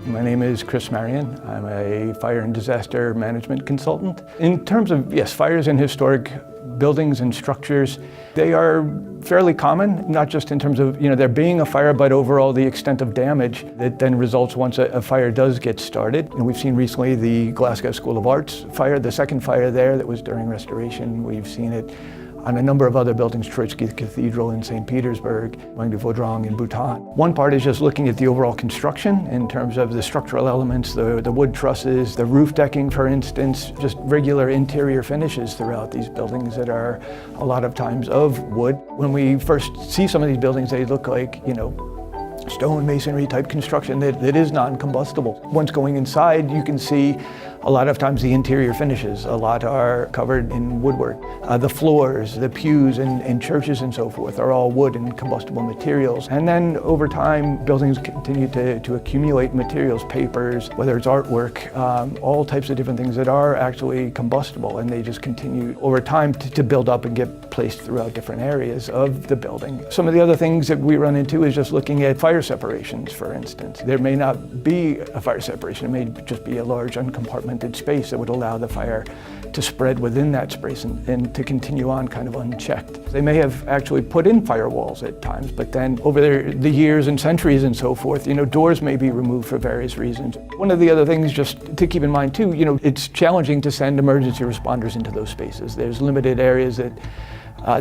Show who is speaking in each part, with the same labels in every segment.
Speaker 1: My name is Chris Marion. I'm a fire and disaster management consultant. In terms of, yes, fires in historic buildings and structures, they are fairly common, not just in terms of, there being a fire, but overall the extent of damage that then results once a fire does get started. And we've seen recently the Glasgow School of Arts fire, the second fire there that was during restoration. We've seen it on a number of other buildings, Troitsky Cathedral in St. Petersburg, Nguyen in Bhutan. One part is just looking at the overall construction in terms of the structural elements, the wood trusses, the roof decking, for instance, just regular interior finishes throughout these buildings that are a lot of times of wood. When we first see some of these buildings, they look like, stone masonry type construction that is non-combustible. Once going inside, you can see a lot of times the interior finishes. A lot are covered in woodwork. The floors, the pews in churches and so forth are all wood and combustible materials. And then over time, buildings continue to accumulate materials, papers, whether it's artwork, all types of different things that are actually combustible, and they just continue over time to build up and get placed throughout different areas of the building. Some of the other things that we run into is just looking at fire separations, for instance. There may not be a fire separation, it may just be a large uncompartmented space that would allow the fire to spread within that space and to continue on kind of unchecked. They may have actually put in firewalls at times, but then over the years and centuries and so forth, doors may be removed for various reasons. One of the other things just to keep in mind too, it's challenging to send emergency responders into those spaces. There's limited areas that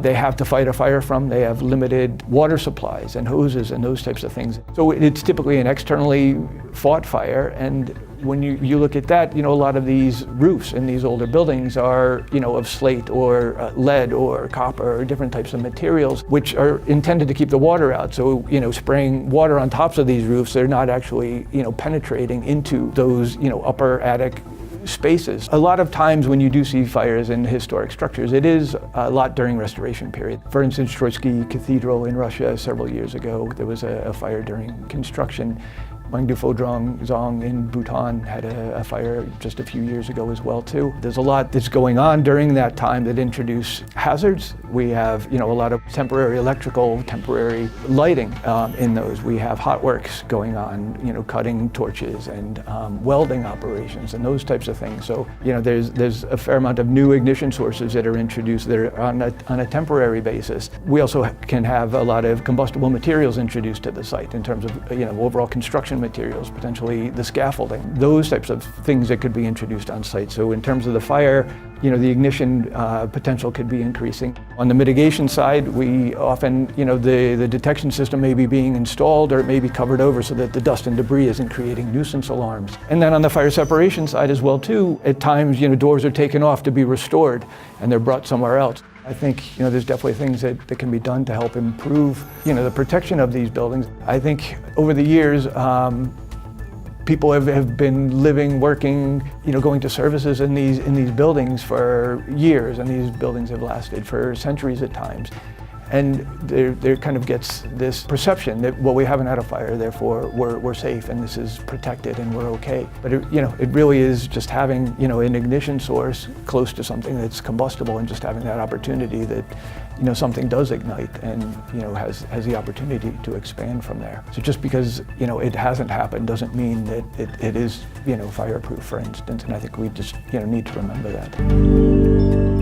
Speaker 1: they have to fight a fire from. They have limited water supplies and hoses and those types of things. So it's typically an externally fought fire, and when you look at that, a lot of these roofs in these older buildings are, of slate or lead or copper or different types of materials, which are intended to keep the water out. So, spraying water on tops of these roofs, they're not actually, penetrating into those, upper attic spaces. A lot of times when you do see fires in historic structures, it is a lot during restoration period. For instance, Troitsky Cathedral in Russia several years ago, there was a fire during construction. Zang in Bhutan had a fire just a few years ago as well too. There's a lot that's going on during that time that introduce hazards. We have, a lot of temporary electrical, temporary lighting in those. We have hot works going on, cutting torches and welding operations and those types of things. So, there's a fair amount of new ignition sources that are introduced that are on a temporary basis. We also can have a lot of combustible materials introduced to the site in terms of, overall construction materials, potentially the scaffolding, those types of things that could be introduced on site. So in terms of the fire, the ignition potential could be increasing. On the mitigation side, we often, the detection system may be being installed or it may be covered over so that the dust and debris isn't creating nuisance alarms. And then on the fire separation side as well too, at times, doors are taken off to be restored and they're brought somewhere else. I think, there's definitely things that can be done to help improve, the protection of these buildings. I think over the years, people have been living, working, going to services in these buildings for years, and these buildings have lasted for centuries at times. And there kind of gets this perception that, well, we haven't had a fire, therefore we're safe and this is protected and we're okay. But it really is just having, an ignition source close to something that's combustible and just having that opportunity that, something does ignite and, has the opportunity to expand from there. So just because, it hasn't happened doesn't mean that it is, fireproof, for instance. And I think we just, need to remember that.